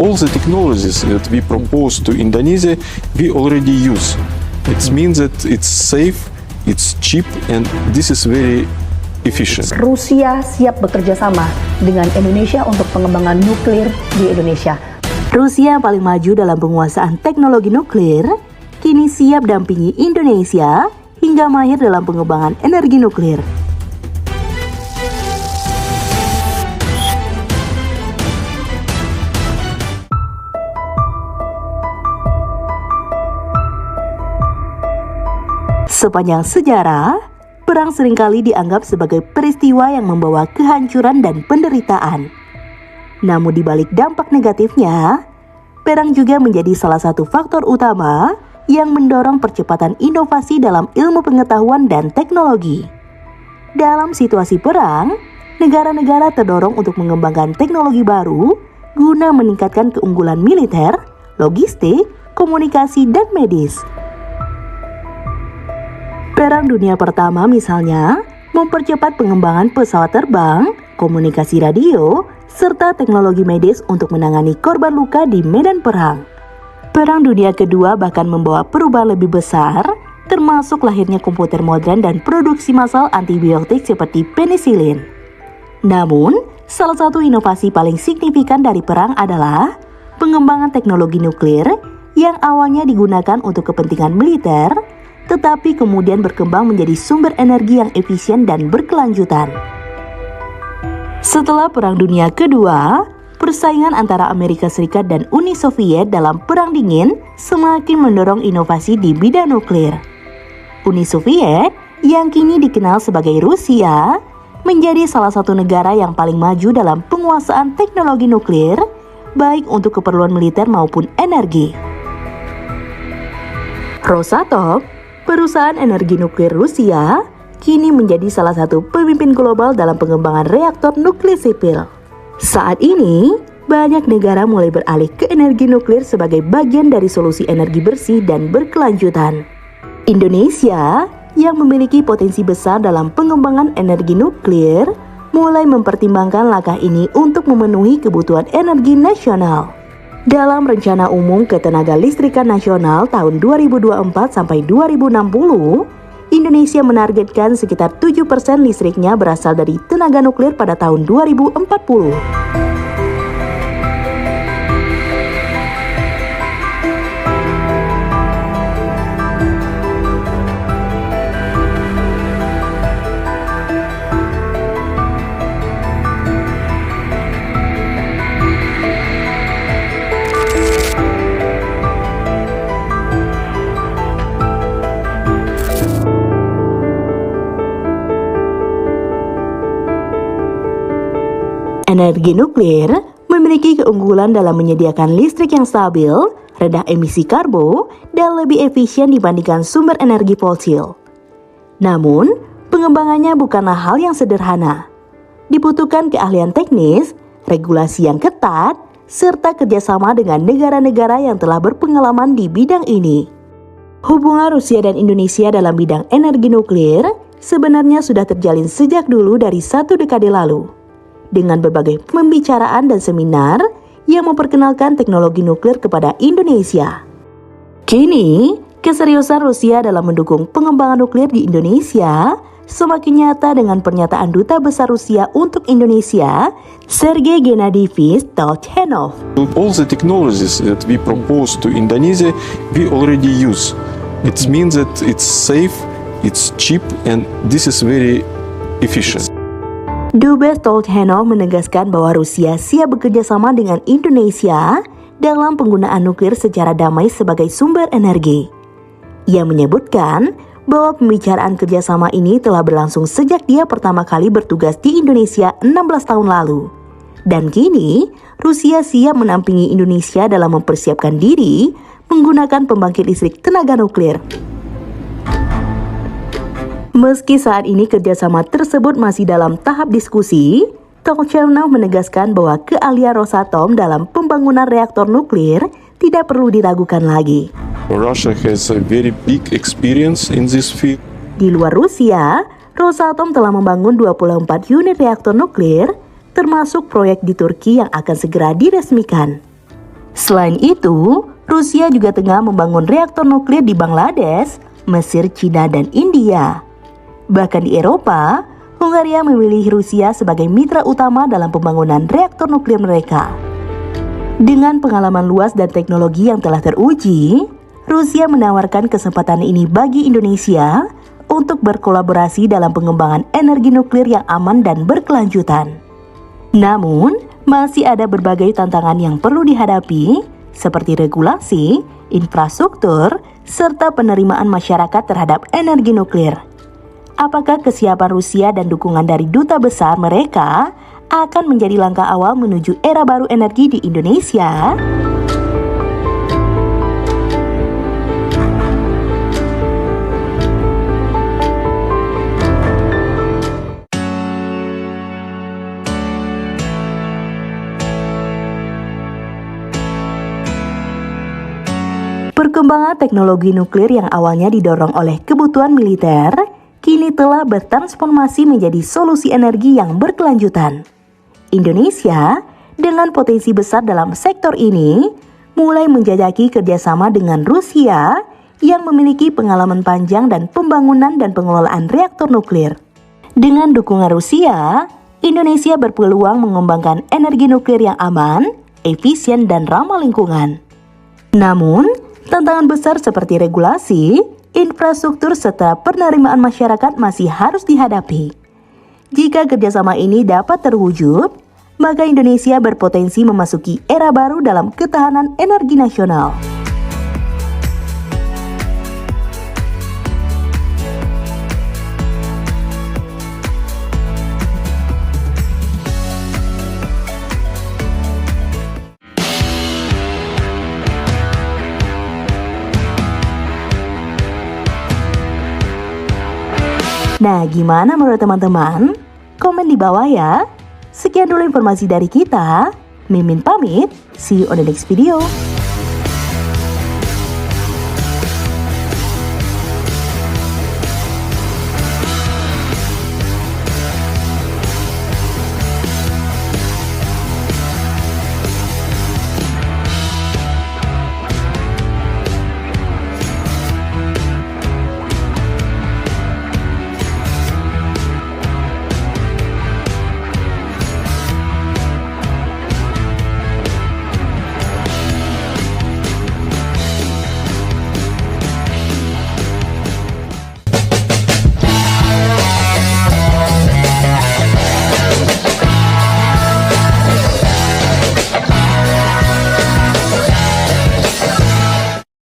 All the technologies that we propose to Indonesia, we already use. It means that it's safe, it's cheap, and this is very efficient. Rusia siap bekerja sama dengan Indonesia untuk pengembangan nuklir di Indonesia. Rusia paling maju dalam penguasaan teknologi nuklir, kini siap dampingi Indonesia hingga mahir dalam pengembangan energi nuklir. Sepanjang sejarah, perang seringkali dianggap sebagai peristiwa yang membawa kehancuran dan penderitaan. Namun di balik dampak negatifnya, perang juga menjadi salah satu faktor utama yang mendorong percepatan inovasi dalam ilmu pengetahuan dan teknologi. Dalam situasi perang, negara-negara terdorong untuk mengembangkan teknologi baru guna meningkatkan keunggulan militer, logistik, komunikasi, dan medis. Perang Dunia Pertama misalnya mempercepat pengembangan pesawat terbang, komunikasi radio, serta teknologi medis untuk menangani korban luka di medan perang. Perang Dunia Kedua bahkan membawa perubahan lebih besar, termasuk lahirnya komputer modern dan produksi massal antibiotik seperti penisilin. Namun, salah satu inovasi paling signifikan dari perang adalah pengembangan teknologi nuklir yang awalnya digunakan untuk kepentingan militer, tetapi kemudian berkembang menjadi sumber energi yang efisien dan berkelanjutan. Setelah Perang Dunia Kedua, persaingan antara Amerika Serikat dan Uni Soviet dalam Perang Dingin semakin mendorong inovasi di bidang nuklir. Uni Soviet, yang kini dikenal sebagai Rusia, menjadi salah satu negara yang paling maju dalam penguasaan teknologi nuklir, baik untuk keperluan militer maupun energi. Rosatom, perusahaan energi nuklir Rusia, kini menjadi salah satu pemimpin global dalam pengembangan reaktor nuklir sipil. Saat ini, banyak negara mulai beralih ke energi nuklir sebagai bagian dari solusi energi bersih dan berkelanjutan. Indonesia, yang memiliki potensi besar dalam pengembangan energi nuklir, mulai mempertimbangkan langkah ini untuk memenuhi kebutuhan energi nasional. Dalam Rencana Umum Ketenaga Listrikan Nasional tahun 2024 sampai 2060, Indonesia menargetkan sekitar 7% listriknya berasal dari tenaga nuklir pada tahun 2040. Energi nuklir memiliki keunggulan dalam menyediakan listrik yang stabil, rendah emisi karbo, dan lebih efisien dibandingkan sumber energi fosil. Namun, pengembangannya bukanlah hal yang sederhana. Dibutuhkan keahlian teknis, regulasi yang ketat, serta kerjasama dengan negara-negara yang telah berpengalaman di bidang ini. Hubungan Rusia dan Indonesia dalam bidang energi nuklir sebenarnya sudah terjalin sejak dulu dari 1 dekade lalu, dengan berbagai pembicaraan dan seminar yang memperkenalkan teknologi nuklir kepada Indonesia. Kini, keseriusan Rusia dalam mendukung pengembangan nuklir di Indonesia semakin nyata dengan pernyataan Duta Besar Rusia untuk Indonesia, Sergei Gennadievich Tolchenov. All the technologies that we propose to Indonesia, we already use. It means that it's safe, it's cheap, and this is very efficient. Dubes Tolchenov menegaskan bahwa Rusia siap bekerja sama dengan Indonesia dalam penggunaan nuklir secara damai sebagai sumber energi. Ia menyebutkan bahwa pembicaraan kerjasama ini telah berlangsung sejak dia pertama kali bertugas di Indonesia 16 tahun lalu. Dan kini, Rusia siap menampingi Indonesia dalam mempersiapkan diri menggunakan pembangkit listrik tenaga nuklir. Meski saat ini kerjasama tersebut masih dalam tahap diskusi, Tolchenov menegaskan bahwa keahlian Rosatom dalam pembangunan reaktor nuklir tidak perlu diragukan lagi. Russia has a very big experience in this field. Di luar Rusia, Rosatom telah membangun 24 unit reaktor nuklir, termasuk proyek di Turki yang akan segera diresmikan. Selain itu, Rusia juga tengah membangun reaktor nuklir di Bangladesh, Mesir, Cina, dan India. Bahkan di Eropa, Hungaria memilih Rusia sebagai mitra utama dalam pembangunan reaktor nuklir mereka. Dengan pengalaman luas dan teknologi yang telah teruji, Rusia menawarkan kesempatan ini bagi Indonesia untuk berkolaborasi dalam pengembangan energi nuklir yang aman dan berkelanjutan. Namun, masih ada berbagai tantangan yang perlu dihadapi, seperti regulasi, infrastruktur, serta penerimaan masyarakat terhadap energi nuklir. Apakah kesiapan Rusia dan dukungan dari duta besar mereka akan menjadi langkah awal menuju era baru energi di Indonesia? Perkembangan teknologi nuklir yang awalnya didorong oleh kebutuhan militer, kini telah bertransformasi menjadi solusi energi yang berkelanjutan. Indonesia, dengan potensi besar dalam sektor ini, mulai menjajaki kerjasama dengan Rusia yang memiliki pengalaman panjang dan pembangunan dan pengelolaan reaktor nuklir. Dengan dukungan Rusia, Indonesia berpeluang mengembangkan energi nuklir yang aman, efisien, dan ramah lingkungan. Namun, tantangan besar seperti regulasi, infrastruktur, serta penerimaan masyarakat masih harus dihadapi. Jika kerjasama ini dapat terwujud, maka Indonesia berpotensi memasuki era baru dalam ketahanan energi nasional. Nah, gimana menurut teman-teman? Komen di bawah ya. Sekian dulu informasi dari kita. Mimin pamit. See you on the next video.